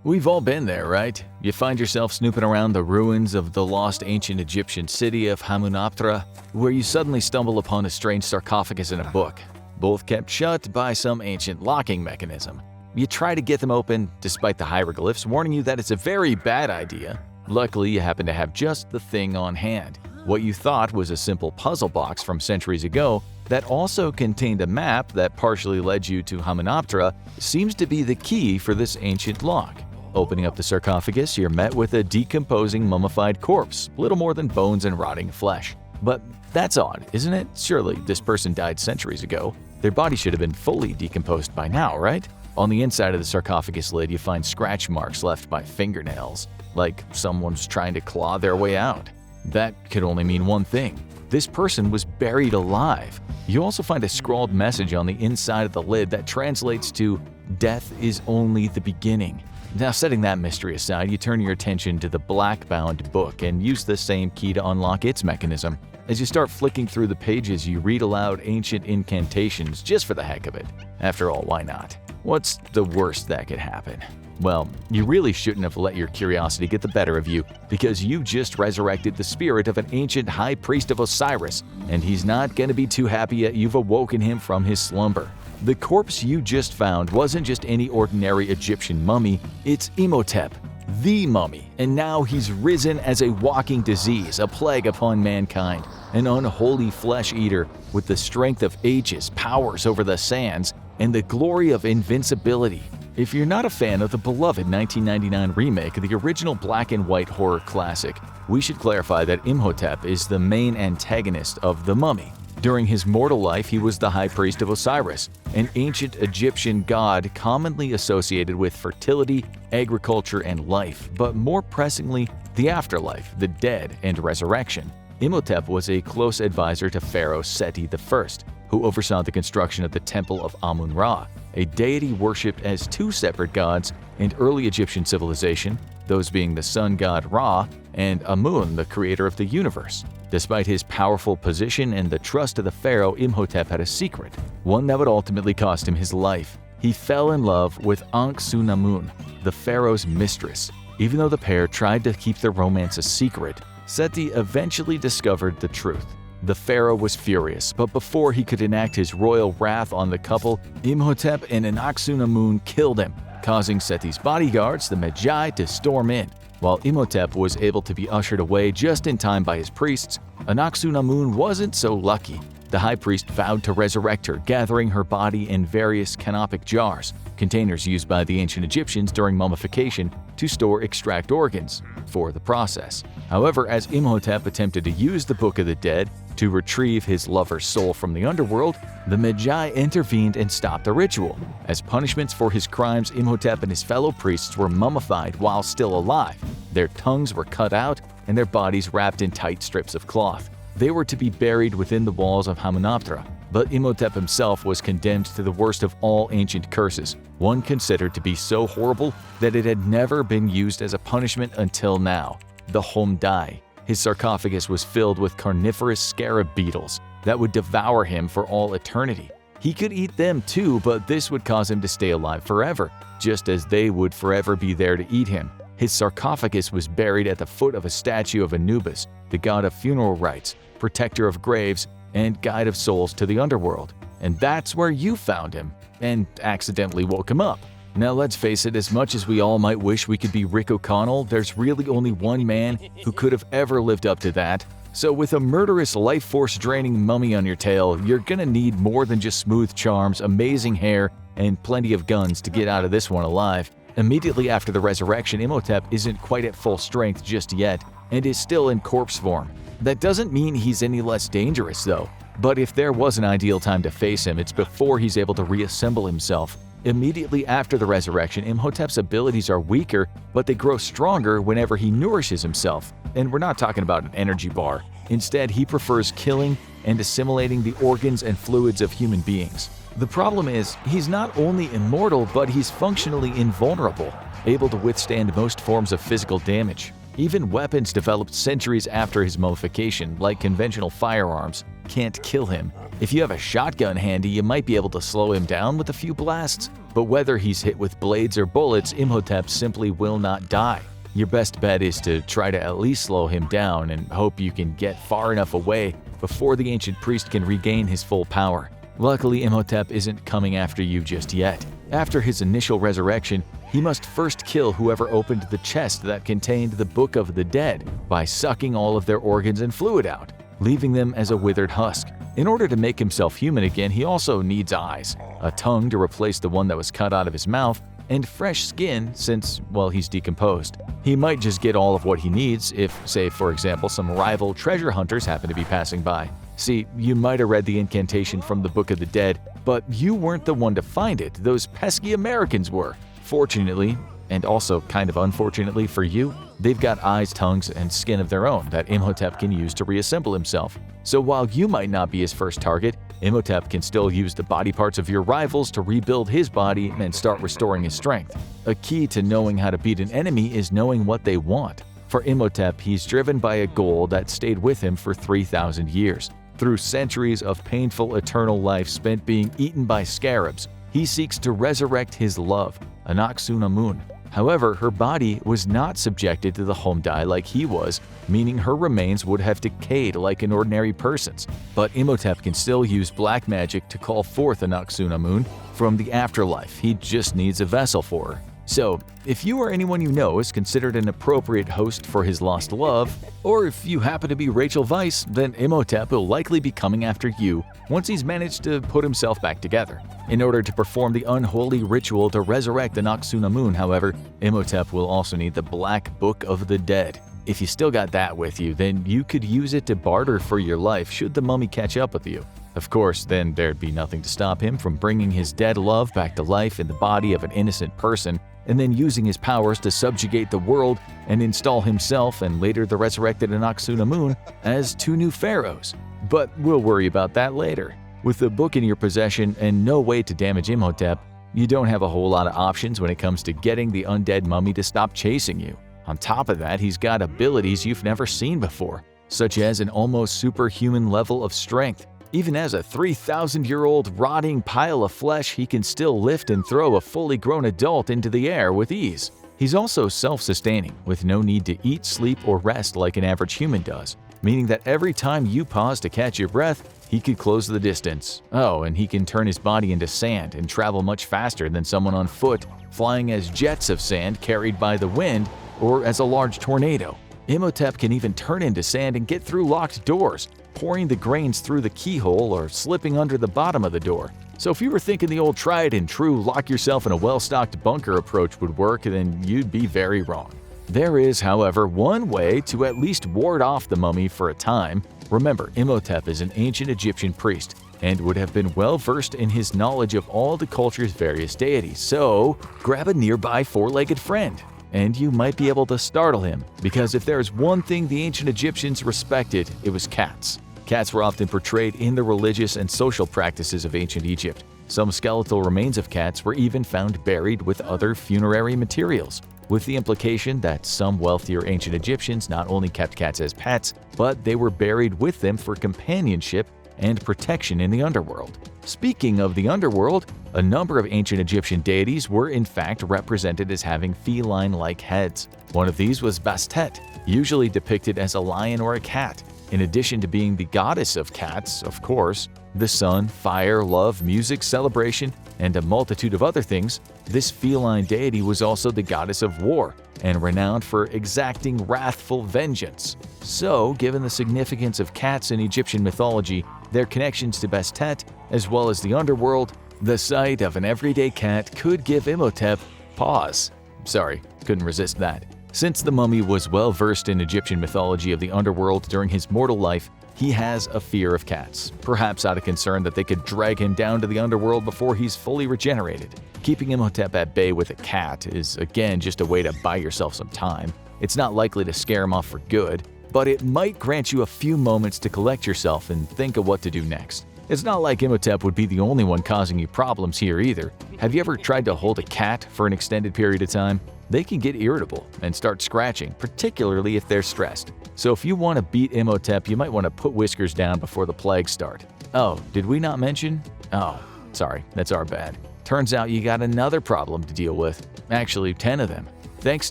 We've all been there, right? You find yourself snooping around the ruins of the lost ancient Egyptian city of Hamunaptra, where you suddenly stumble upon a strange sarcophagus in a book, both kept shut by some ancient locking mechanism. You try to get them open, despite the hieroglyphs warning you that it's a very bad idea. Luckily, you happen to have just the thing on hand. What you thought was a simple puzzle box from centuries ago that also contained a map that partially led you to Hamunaptra seems to be the key for this ancient lock. Opening up the sarcophagus, you're met with a decomposing mummified corpse, little more than bones and rotting flesh. But that's odd, isn't it? Surely this person died centuries ago. Their body should have been fully decomposed by now, right? On the inside of the sarcophagus lid, you find scratch marks left by fingernails, like someone's trying to claw their way out. That could only mean one thing. This person was buried alive. You also find a scrawled message on the inside of the lid that translates to, "Death is only the beginning." Now, setting that mystery aside, you turn your attention to the black-bound book and use the same key to unlock its mechanism. As you start flicking through the pages, you read aloud ancient incantations just for the heck of it. After all, why not? What's the worst that could happen? Well, you really shouldn't have let your curiosity get the better of you, because you just resurrected the spirit of an ancient high priest of Osiris, and he's not going to be too happy that you've awoken him from his slumber. The corpse you just found wasn't just any ordinary Egyptian mummy, it's Imhotep, the mummy, and now he's risen as a walking disease, a plague upon mankind, an unholy flesh eater with the strength of ages, powers over the sands, and the glory of invincibility. If you're not a fan of the beloved 1999 remake of the original black and white horror classic, we should clarify that Imhotep is the main antagonist of the mummy. During his mortal life, he was the high priest of Osiris, an ancient Egyptian god commonly associated with fertility, agriculture, and life, but more pressingly, the afterlife, the dead, and resurrection. Imhotep was a close advisor to Pharaoh Seti I, who oversaw the construction of the Temple of Amun-Ra, a deity worshipped as two separate gods in early Egyptian civilization, those being the sun god Ra and Amun, the creator of the universe. Despite his powerful position and the trust of the pharaoh, Imhotep had a secret, one that would ultimately cost him his life. He fell in love with Ankh-Su-Namun, the pharaoh's mistress. Even though the pair tried to keep their romance a secret, Seti eventually discovered the truth. The pharaoh was furious, but before he could enact his royal wrath on the couple, Imhotep and Ankh-Su-Namun killed him, causing Seti's bodyguards, the Magi, to storm in. While Imhotep was able to be ushered away just in time by his priests, Ankh-Su-Namun wasn't so lucky. The high priest vowed to resurrect her, gathering her body in various canopic jars, containers used by the ancient Egyptians during mummification to store extract organs for the process. However, as Imhotep attempted to use the Book of the Dead to retrieve his lover's soul from the underworld, the Magi intervened and stopped the ritual. As punishments for his crimes, Imhotep and his fellow priests were mummified while still alive. Their tongues were cut out and their bodies wrapped in tight strips of cloth. They were to be buried within the walls of Hamunaptra, but Imhotep himself was condemned to the worst of all ancient curses, one considered to be so horrible that it had never been used as a punishment until now, the Homdai. His sarcophagus was filled with carnivorous scarab beetles that would devour him for all eternity. He could eat them too, but this would cause him to stay alive forever, just as they would forever be there to eat him. His sarcophagus was buried at the foot of a statue of Anubis, the god of funeral rites, protector of graves, and guide of souls to the underworld. And that's where you found him, and accidentally woke him up. Now let's face it, as much as we all might wish we could be Rick O'Connell, there's really only one man who could have ever lived up to that. So with a murderous, life force draining mummy on your tail, you're gonna need more than just smooth charms, amazing hair, and plenty of guns to get out of this one alive. Immediately after the resurrection, Imhotep isn't quite at full strength just yet, and is still in corpse form. That doesn't mean he's any less dangerous though, but if there was an ideal time to face him, it's before he's able to reassemble himself. Immediately after the resurrection, Imhotep's abilities are weaker, but they grow stronger whenever he nourishes himself. And we're not talking about an energy bar. Instead, he prefers killing and assimilating the organs and fluids of human beings. The problem is, he's not only immortal, but he's functionally invulnerable, able to withstand most forms of physical damage. Even weapons developed centuries after his mummification, like conventional firearms, can't kill him. If you have a shotgun handy, you might be able to slow him down with a few blasts, but whether he's hit with blades or bullets, Imhotep simply will not die. Your best bet is to try to at least slow him down and hope you can get far enough away before the ancient priest can regain his full power. Luckily, Imhotep isn't coming after you just yet. After his initial resurrection, he must first kill whoever opened the chest that contained the Book of the Dead by sucking all of their organs and fluid out, leaving them as a withered husk. In order to make himself human again, he also needs eyes, a tongue to replace the one that was cut out of his mouth, and fresh skin since, well, he's decomposed. He might just get all of what he needs if, say, for example, some rival treasure hunters happen to be passing by. See, you might have read the incantation from the Book of the Dead, but you weren't the one to find it, those pesky Americans were. Fortunately, and also kind of unfortunately for you, they've got eyes, tongues, and skin of their own that Imhotep can use to reassemble himself. So while you might not be his first target, Imhotep can still use the body parts of your rivals to rebuild his body and start restoring his strength. A key to knowing how to beat an enemy is knowing what they want. For Imhotep, he's driven by a goal that stayed with him for 3,000 years. Through centuries of painful eternal life spent being eaten by scarabs, he seeks to resurrect his love, Anck-su-namun. However, her body was not subjected to the Homdai like he was, meaning her remains would have decayed like an ordinary person's. But Imhotep can still use black magic to call forth Anck-su-namun from the afterlife. He just needs a vessel for her. So, if you or anyone you know is considered an appropriate host for his lost love, or if you happen to be Rachel Weisz, then Imhotep will likely be coming after you once he's managed to put himself back together. In order to perform the unholy ritual to resurrect Anck-su-namun, however, Imhotep will also need the Black Book of the Dead. If you still got that with you, then you could use it to barter for your life should the mummy catch up with you. Of course, then there'd be nothing to stop him from bringing his dead love back to life in the body of an innocent person, and then using his powers to subjugate the world and install himself and later the resurrected Anck-su-namun as two new pharaohs. But we'll worry about that later. With the book in your possession and no way to damage Imhotep, you don't have a whole lot of options when it comes to getting the undead mummy to stop chasing you. On top of that, he's got abilities you've never seen before, such as an almost superhuman level of strength. Even as a 3,000-year-old rotting pile of flesh, he can still lift and throw a fully grown adult into the air with ease. He's also self-sustaining, with no need to eat, sleep, or rest like an average human does, meaning that every time you pause to catch your breath, he could close the distance. Oh, and he can turn his body into sand and travel much faster than someone on foot, flying as jets of sand carried by the wind or as a large tornado. Imhotep can even turn into sand and get through locked doors, pouring the grains through the keyhole or slipping under the bottom of the door. So if you were thinking the old tried and true lock yourself in a well-stocked bunker approach would work, then you'd be very wrong. There is, however, one way to at least ward off the mummy for a time. Remember, Imhotep is an ancient Egyptian priest and would have been well versed in his knowledge of all the culture's various deities, so grab a nearby four-legged friend, and you might be able to startle him, because if there's one thing the ancient Egyptians respected, it was cats. Cats were often portrayed in the religious and social practices of ancient Egypt. Some skeletal remains of cats were even found buried with other funerary materials, with the implication that some wealthier ancient Egyptians not only kept cats as pets, but they were buried with them for companionship and protection in the underworld. Speaking of the underworld, a number of ancient Egyptian deities were in fact represented as having feline-like heads. One of these was Bastet, usually depicted as a lion or a cat. In addition to being the goddess of cats, of course, the sun, fire, love, music, celebration, and a multitude of other things, this feline deity was also the goddess of war and renowned for exacting wrathful vengeance. So, given the significance of cats in Egyptian mythology, their connections to Bastet, as well as the underworld, the sight of an everyday cat could give Imhotep pause. Sorry, couldn't resist that. Since the mummy was well versed in Egyptian mythology of the underworld during his mortal life, he has a fear of cats, perhaps out of concern that they could drag him down to the underworld before he's fully regenerated. Keeping Imhotep at bay with a cat is again just a way to buy yourself some time. It's not likely to scare him off for good, but it might grant you a few moments to collect yourself and think of what to do next. It's not like Imhotep would be the only one causing you problems here either. Have you ever tried to hold a cat for an extended period of time? they can get irritable and start scratching, particularly if they're stressed. So if you want to beat Imhotep, you might want to put whiskers down before the plagues start. Oh, did we not mention? Oh, sorry, that's our bad. Turns out you got another problem to deal with. Actually, 10 of them. Thanks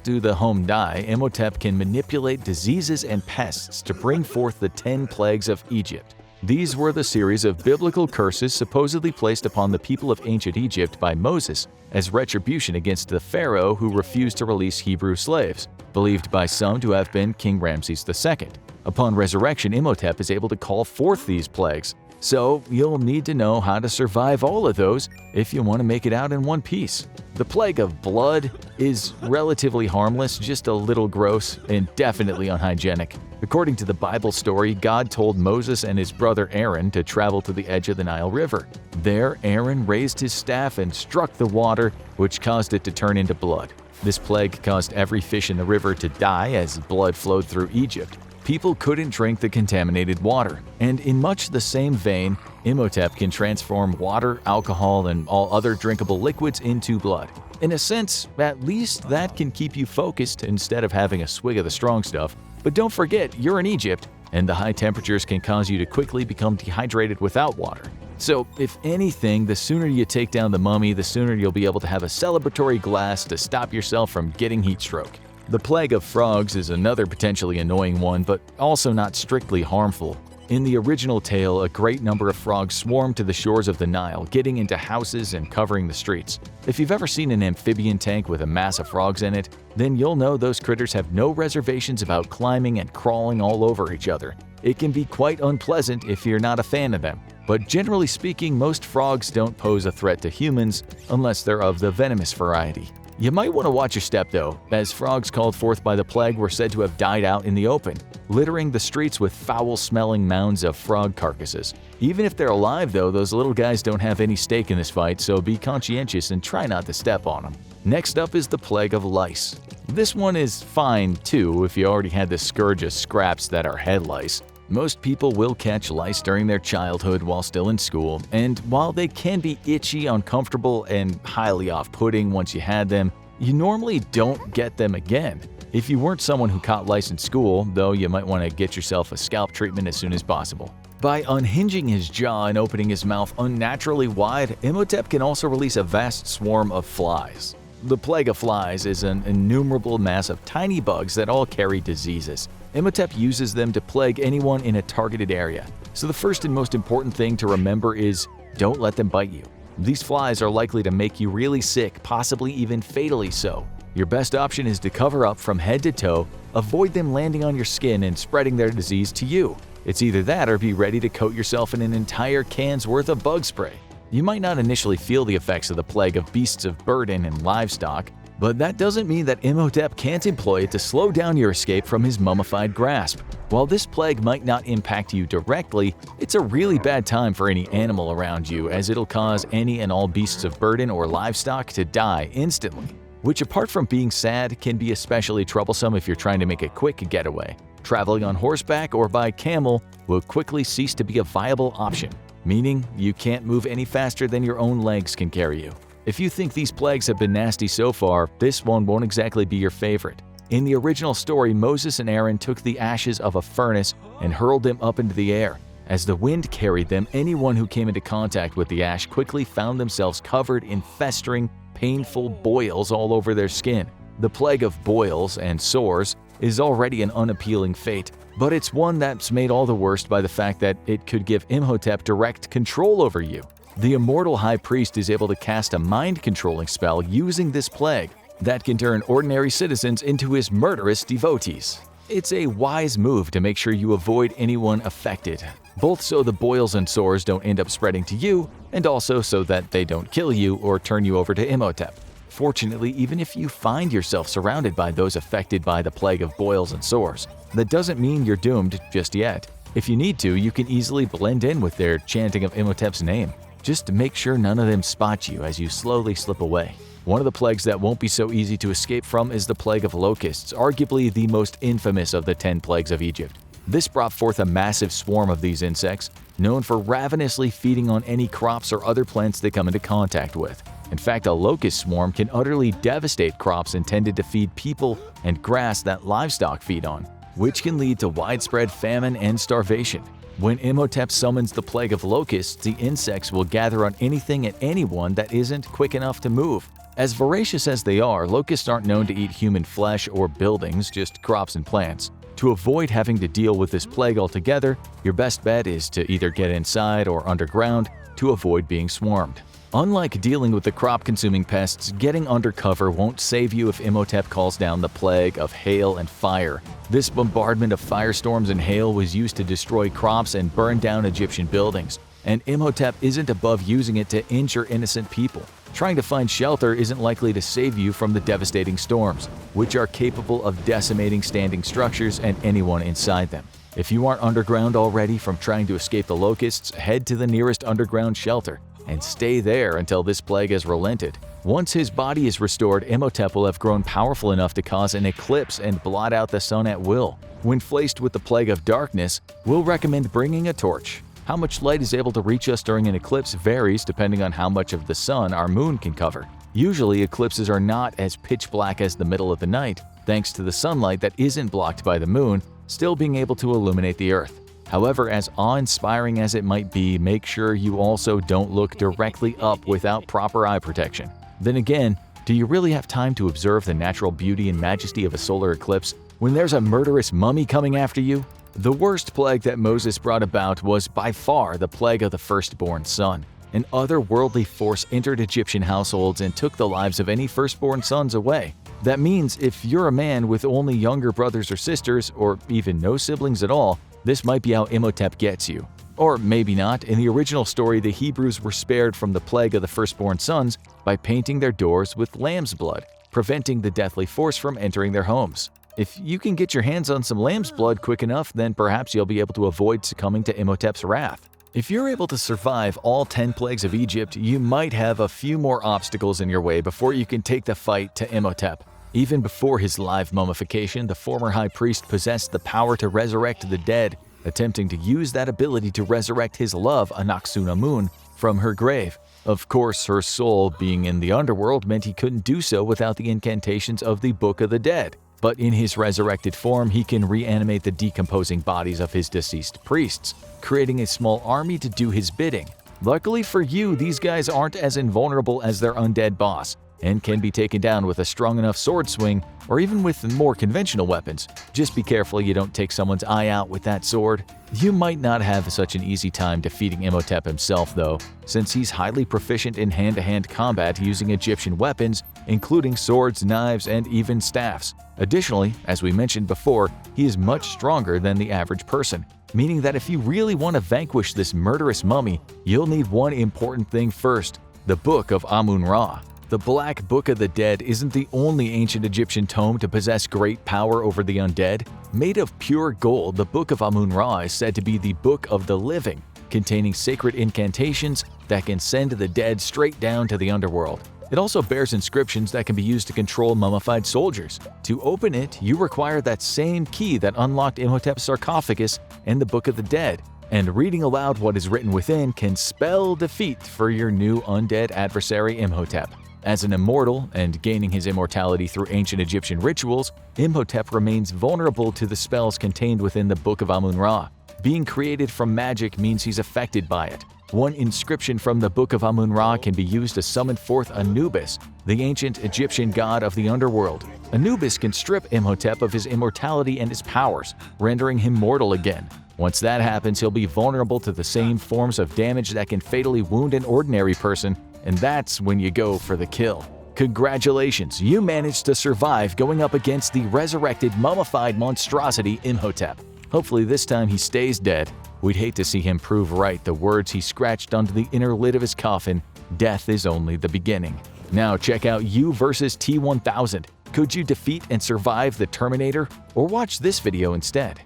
to the home die, Imhotep can manipulate diseases and pests to bring forth the 10 plagues of Egypt. These were the series of biblical curses supposedly placed upon the people of ancient Egypt by Moses as retribution against the pharaoh who refused to release Hebrew slaves, believed by some to have been King Ramses II. Upon resurrection, Imhotep is able to call forth these plagues. So you'll need to know how to survive all of those if you want to make it out in one piece. The plague of blood is relatively harmless, just a little gross, and definitely unhygienic. According to the Bible story, God told Moses and his brother Aaron to travel to the edge of the Nile River. There, Aaron raised his staff and struck the water, which caused it to turn into blood. This plague caused every fish in the river to die as blood flowed through Egypt. People couldn't drink the contaminated water. And in much the same vein, Imhotep can transform water, alcohol, and all other drinkable liquids into blood. In a sense, at least that can keep you focused instead of having a swig of the strong stuff. But don't forget, you're in Egypt, and the high temperatures can cause you to quickly become dehydrated without water. So, if anything, the sooner you take down the mummy, the sooner you'll be able to have a celebratory glass to stop yourself from getting heat stroke. The plague of frogs is another potentially annoying one, but also not strictly harmful. In the original tale, a great number of frogs swarmed to the shores of the Nile, getting into houses and covering the streets. If you've ever seen an amphibian tank with a mass of frogs in it, then you'll know those critters have no reservations about climbing and crawling all over each other. It can be quite unpleasant if you're not a fan of them. But generally speaking, most frogs don't pose a threat to humans unless they're of the venomous variety. You might want to watch your step though, as frogs called forth by the plague were said to have died out in the open, littering the streets with foul-smelling mounds of frog carcasses. Even if they're alive though, those little guys don't have any stake in this fight, so be conscientious and try not to step on them. Next up is the plague of lice. This one is fine too if you already had the scourge of scraps that are head lice. Most people will catch lice during their childhood while still in school, and while they can be itchy, uncomfortable, and highly off-putting once you had them, you normally don't get them again. If you weren't someone who caught lice in school, though, you might want to get yourself a scalp treatment as soon as possible. By unhinging his jaw and opening his mouth unnaturally wide, Imhotep can also release a vast swarm of flies. The plague of flies is an innumerable mass of tiny bugs that all carry diseases. Imhotep uses them to plague anyone in a targeted area. So the first and most important thing to remember is don't let them bite you. These flies are likely to make you really sick, possibly even fatally so. Your best option is to cover up from head to toe, avoid them landing on your skin and spreading their disease to you. It's either that or be ready to coat yourself in an entire can's worth of bug spray. You might not initially feel the effects of the plague of beasts of burden and livestock, but that doesn't mean that Imhotep can't employ it to slow down your escape from his mummified grasp. While this plague might not impact you directly, it's a really bad time for any animal around you, as it'll cause any and all beasts of burden or livestock to die instantly. Which, apart from being sad, can be especially troublesome if you're trying to make a quick getaway. Traveling on horseback or by camel will quickly cease to be a viable option, meaning you can't move any faster than your own legs can carry you. If you think these plagues have been nasty so far, this one won't exactly be your favorite. In the original story, Moses and Aaron took the ashes of a furnace and hurled them up into the air. As the wind carried them, anyone who came into contact with the ash quickly found themselves covered in festering, painful boils all over their skin. The plague of boils and sores is already an unappealing fate, but it's one that's made all the worse by the fact that it could give Imhotep direct control over you. The immortal high priest is able to cast a mind-controlling spell using this plague that can turn ordinary citizens into his murderous devotees. It's a wise move to make sure you avoid anyone affected, both so the boils and sores don't end up spreading to you, and also so that they don't kill you or turn you over to Imhotep. Fortunately, even if you find yourself surrounded by those affected by the plague of boils and sores, that doesn't mean you're doomed just yet. If you need to, you can easily blend in with their chanting of Imhotep's name. Just to make sure none of them spot you as you slowly slip away. One of the plagues that won't be so easy to escape from is the plague of locusts, arguably the most infamous of the 10 plagues of Egypt. This brought forth a massive swarm of these insects, known for ravenously feeding on any crops or other plants they come into contact with. In fact, a locust swarm can utterly devastate crops intended to feed people and grass that livestock feed on, which can lead to widespread famine and starvation. When Imhotep summons the plague of locusts, the insects will gather on anything and anyone that isn't quick enough to move. As voracious as they are, locusts aren't known to eat human flesh or buildings, just crops and plants. To avoid having to deal with this plague altogether, your best bet is to either get inside or underground to avoid being swarmed. Unlike dealing with the crop-consuming pests, getting undercover won't save you if Imhotep calls down the plague of hail and fire. This bombardment of firestorms and hail was used to destroy crops and burn down Egyptian buildings, and Imhotep isn't above using it to injure innocent people. Trying to find shelter isn't likely to save you from the devastating storms, which are capable of decimating standing structures and anyone inside them. If you aren't underground already from trying to escape the locusts, head to the nearest underground shelter and stay there until this plague has relented. Once his body is restored, Imhotep will have grown powerful enough to cause an eclipse and blot out the sun at will. When faced with the plague of darkness, we'll recommend bringing a torch. How much light is able to reach us during an eclipse varies depending on how much of the sun our moon can cover. Usually, eclipses are not as pitch black as the middle of the night, thanks to the sunlight that isn't blocked by the moon still being able to illuminate the earth. However, as awe-inspiring as it might be, make sure you also don't look directly up without proper eye protection. Then again, do you really have time to observe the natural beauty and majesty of a solar eclipse when there's a murderous mummy coming after you? The worst plague that Moses brought about was by far the plague of the firstborn son. An otherworldly force entered Egyptian households and took the lives of any firstborn sons away. That means if you're a man with only younger brothers or sisters, or even no siblings at all, this might be how Imhotep gets you. Or maybe not. In the original story, the Hebrews were spared from the plague of the firstborn sons by painting their doors with lamb's blood, preventing the deathly force from entering their homes. If you can get your hands on some lamb's blood quick enough, then perhaps you'll be able to avoid succumbing to Imhotep's wrath. If you're able to survive all 10 plagues of Egypt, you might have a few more obstacles in your way before you can take the fight to Imhotep. Even before his live mummification, the former high priest possessed the power to resurrect the dead, attempting to use that ability to resurrect his love, Anaxunamun, from her grave. Of course, her soul being in the underworld meant he couldn't do so without the incantations of the Book of the Dead. But in his resurrected form, he can reanimate the decomposing bodies of his deceased priests, creating a small army to do his bidding. Luckily for you, these guys aren't as invulnerable as their undead boss, and can be taken down with a strong enough sword swing or even with more conventional weapons. Just be careful you don't take someone's eye out with that sword. You might not have such an easy time defeating Imhotep himself though, since he's highly proficient in hand-to-hand combat using Egyptian weapons, including swords, knives, and even staffs. Additionally, as we mentioned before, he is much stronger than the average person, meaning that if you really want to vanquish this murderous mummy, you'll need one important thing first: the Book of Amun-Ra. The Black Book of the Dead isn't the only ancient Egyptian tome to possess great power over the undead. Made of pure gold, the Book of Amun-Ra is said to be the Book of the Living, containing sacred incantations that can send the dead straight down to the underworld. It also bears inscriptions that can be used to control mummified soldiers. To open it, you require that same key that unlocked Imhotep's sarcophagus and the Book of the Dead, and reading aloud what is written within can spell defeat for your new undead adversary Imhotep. As an immortal, and gaining his immortality through ancient Egyptian rituals, Imhotep remains vulnerable to the spells contained within the Book of Amun-Ra. Being created from magic means he's affected by it. One inscription from the Book of Amun-Ra can be used to summon forth Anubis, the ancient Egyptian god of the underworld. Anubis can strip Imhotep of his immortality and his powers, rendering him mortal again. Once that happens, he'll be vulnerable to the same forms of damage that can fatally wound an ordinary person, and that's when you go for the kill. Congratulations, you managed to survive going up against the resurrected, mummified monstrosity Imhotep. Hopefully this time he stays dead. We'd hate to see him prove right the words he scratched onto the inner lid of his coffin: death is only the beginning. Now check out You vs. T-1000. Could you defeat and survive the Terminator? Or watch this video instead.